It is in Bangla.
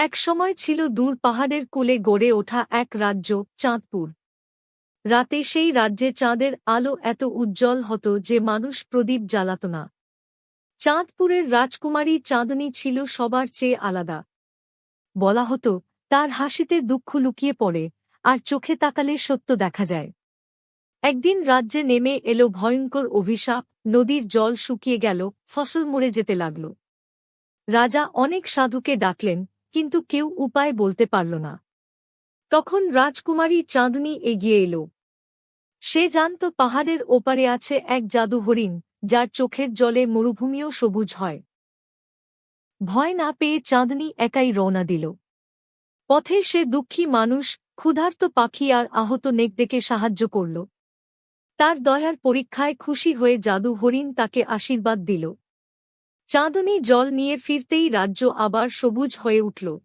এক সময় ছিল দূর পাহাড়ের কোলে গড়ে ওঠা এক রাজ্য, চাঁদপুর। রাতে সেই রাজ্যে চাঁদের আলো এত উজ্জ্বল হতো যে মানুষ প্রদীপ জ্বালাত না। চাঁদপুরের রাজকুমারী চাঁদনী ছিল সবার চেয়ে আলাদা। বলা হতো, তার হাসিতে দুঃখ লুকিয়ে পড়ে, আর চোখে তাকালে সত্য দেখা যায়। একদিন রাজ্যে নেমে এলো ভয়ঙ্কর অভিশাপ, নদীর জল শুকিয়ে গেল, ফসল মরে যেতে লাগল। রাজা অনেক সাধুকে ডাকলেন, কিন্তু কেউ উপায় বলতে পারল না। তখন রাজকুমারী চাঁদনী এগিয়ে এলো। সে জানত পাহাড়ের ওপারে আছে এক জাদু হরিণ, যার চোখের জলে মরুভূমিও সবুজ হয়। ভয় না পেয়ে চাঁদনী একাই রওনা দিল। পথে সে দুঃখী মানুষ, ক্ষুধার্ত পাখি আর আহত নেকড়েকে সাহায্য করল। তার দয়ার পরীক্ষায় খুশি হয়ে জাদু হরিণ তাকে আশীর্বাদ দিল। চাঁদনী জল নিয়ে ফিরতেই রাজ্য আবার সবুজ হয়ে উঠল।